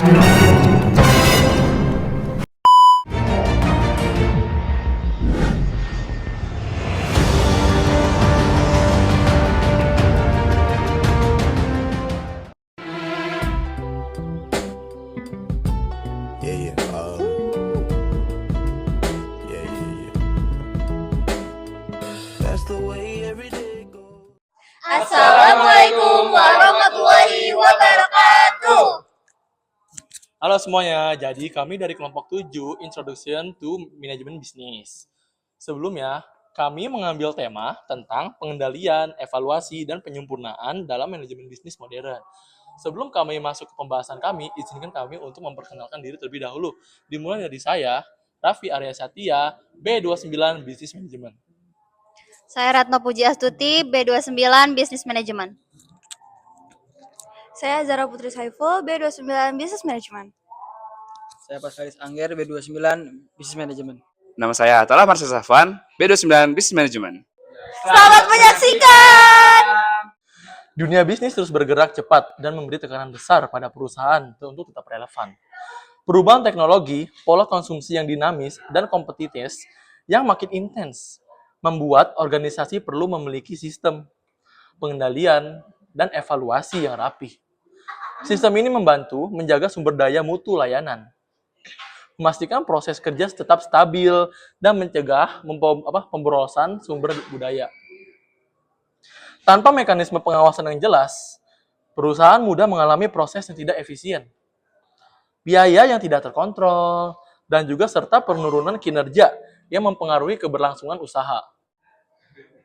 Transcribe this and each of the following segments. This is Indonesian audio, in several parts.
Yeah, yeah. Yeah, yeah, yeah. That's the way every day goes. Assalamualaikum warahmatullahi wabarakatuh. Halo semuanya, jadi kami dari kelompok 7 Introduction to Management Business. Sebelumnya, kami mengambil tema tentang pengendalian, evaluasi, dan penyempurnaan dalam manajemen bisnis modern. Sebelum kami masuk ke pembahasan kami, izinkan kami untuk memperkenalkan diri terlebih dahulu. Dimulai dari saya, Raffi Arya Satya, B29 Business Management. Saya Ratno Puji Astuti, B29 Business Management. Saya Zara Putri Saiful, B29 Business Management. Saya Paskalis Angger, B29 Business Management. Nama saya Atala Marsa Safwan, B29 Business Management. Selamat menyaksikan! Dunia bisnis terus bergerak cepat dan memberi tekanan besar pada perusahaan untuk tetap relevan. Perubahan teknologi, pola konsumsi yang dinamis, dan kompetitif yang makin intens membuat organisasi perlu memiliki sistem pengendalian dan evaluasi yang rapih. Sistem ini membantu menjaga sumber daya mutu layanan, memastikan proses kerja tetap stabil, dan mencegah pemborosan sumber budaya. Tanpa mekanisme pengawasan yang jelas, perusahaan mudah mengalami proses yang tidak efisien, biaya yang tidak terkontrol, dan juga serta penurunan kinerja yang mempengaruhi keberlangsungan usaha.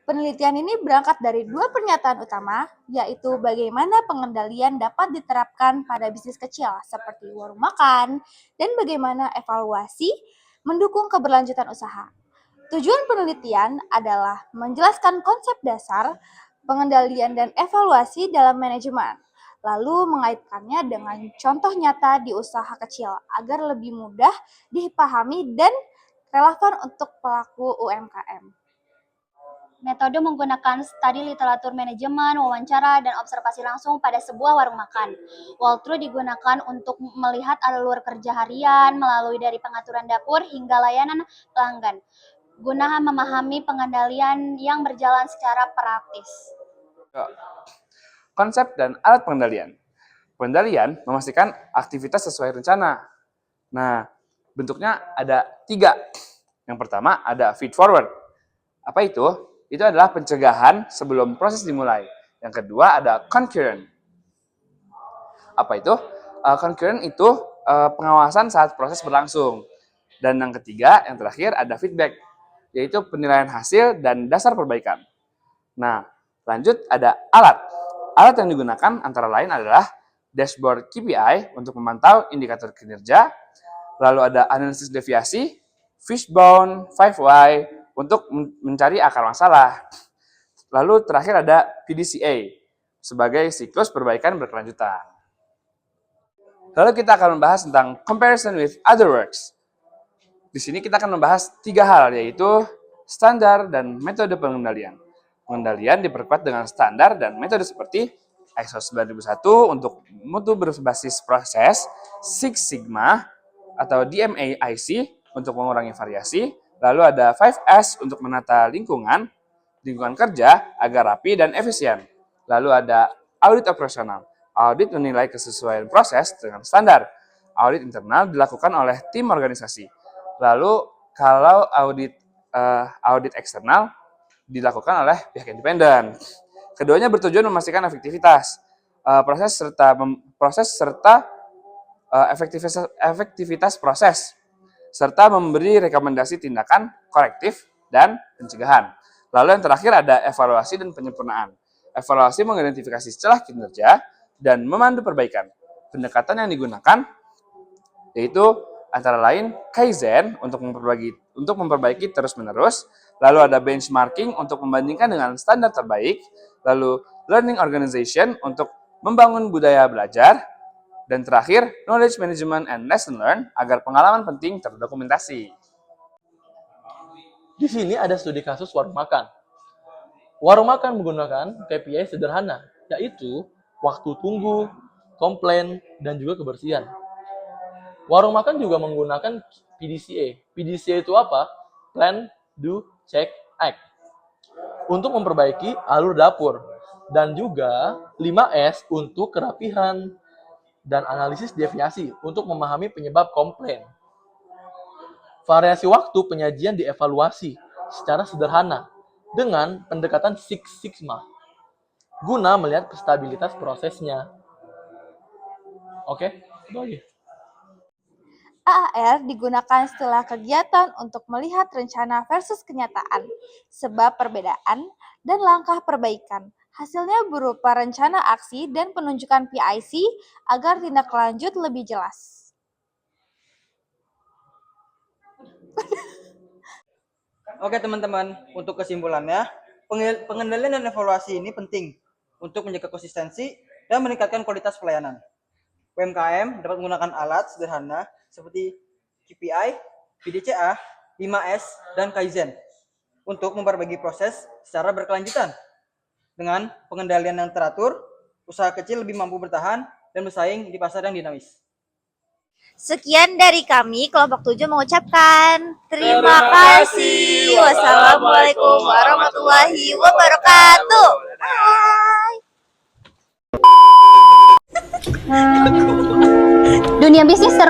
Penelitian ini berangkat dari dua pernyataan utama, yaitu bagaimana pengendalian dapat diterapkan pada bisnis kecil seperti warung makan, dan bagaimana evaluasi mendukung keberlanjutan usaha. Tujuan penelitian adalah menjelaskan konsep dasar, pengendalian dan evaluasi dalam manajemen, lalu mengaitkannya dengan contoh nyata di usaha kecil agar lebih mudah dipahami dan relevan untuk pelaku UMKM. Metode menggunakan studi literatur manajemen, wawancara, dan observasi langsung pada sebuah warung makan. Walkthrough digunakan untuk melihat alur kerja harian, melalui dari pengaturan dapur hingga layanan pelanggan, guna memahami pengendalian yang berjalan secara praktis. Konsep dan alat pengendalian. Pengendalian memastikan aktivitas sesuai rencana. Nah, bentuknya ada 3. Yang pertama ada feed forward. Apa itu? Itu adalah pencegahan sebelum proses dimulai. Yang kedua ada concurrent. Apa itu? Concurrent itu pengawasan saat proses berlangsung. Dan yang ketiga, yang terakhir ada feedback, yaitu penilaian hasil dan dasar perbaikan. Nah, lanjut ada alat. Alat yang digunakan antara lain adalah dashboard KPI untuk memantau indikator kinerja, lalu ada analisis deviasi, fishbone, 5Y, untuk mencari akar masalah. Lalu terakhir ada PDCA, sebagai siklus perbaikan berkelanjutan. Lalu kita akan membahas tentang comparison with other works. Di sini kita akan membahas 3 hal, yaitu standar dan metode pengendalian. Pengendalian diperkuat dengan standar dan metode seperti ISO 9001 untuk mutu berbasis proses, Six Sigma atau DMAIC untuk mengurangi variasi, lalu ada 5S untuk menata lingkungan kerja agar rapi dan efisien. Lalu ada audit operasional. Audit menilai kesesuaian proses dengan standar. Audit internal dilakukan oleh tim organisasi. Lalu kalau audit eksternal dilakukan oleh pihak independen. Keduanya bertujuan memastikan efektivitas efektivitas proses, serta memberi rekomendasi tindakan korektif dan pencegahan. Lalu yang terakhir ada evaluasi dan penyempurnaan. Evaluasi mengidentifikasi celah kinerja dan memandu perbaikan. Pendekatan yang digunakan yaitu antara lain Kaizen untuk memperbaiki terus-menerus, lalu ada benchmarking untuk membandingkan dengan standar terbaik, lalu learning organization untuk membangun budaya belajar, dan terakhir, knowledge management and lesson learned agar pengalaman penting terdokumentasi. Di sini ada studi kasus warung makan. Warung makan menggunakan KPI sederhana, yaitu waktu tunggu, komplain, dan juga kebersihan. Warung makan juga menggunakan PDCA. PDCA itu apa? Plan, Do, Check, Act. Untuk memperbaiki alur dapur. Dan juga 5S untuk kerapihan. Dan analisis deviasi untuk memahami penyebab komplain. Variasi waktu penyajian dievaluasi secara sederhana dengan pendekatan Six Sigma guna melihat stabilitas prosesnya. Oke, itu aja. AAR digunakan setelah kegiatan untuk melihat rencana versus kenyataan, sebab perbedaan, dan langkah perbaikan. Hasilnya berupa rencana aksi dan penunjukan PIC agar tindak lanjut lebih jelas. Oke teman-teman, untuk kesimpulannya, pengendalian dan evaluasi ini penting untuk menjaga konsistensi dan meningkatkan kualitas pelayanan. UMKM dapat menggunakan alat sederhana seperti KPI, PDCA, 5S, dan Kaizen untuk memperbaiki proses secara berkelanjutan. Dengan pengendalian yang teratur, usaha kecil lebih mampu bertahan dan bersaing di pasar yang dinamis. Sekian dari kami, kelompok 7 mengucapkan terima kasih. Wassalamualaikum warahmatullahi wabarakatuh. Bye. Dunia bisnis Dasar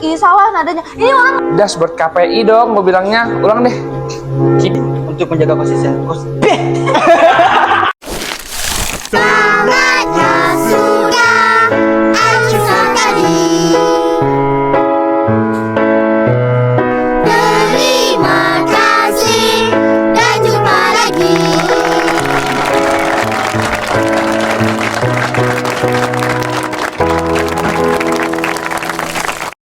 ini salah nadanya. Ini orang Dashboard KPI dong, gue bilangnya. Ulang deh. Untuk menjaga konsistensi. Saatnya sudah acuan tadi. Terima kasih dan jumpa lagi.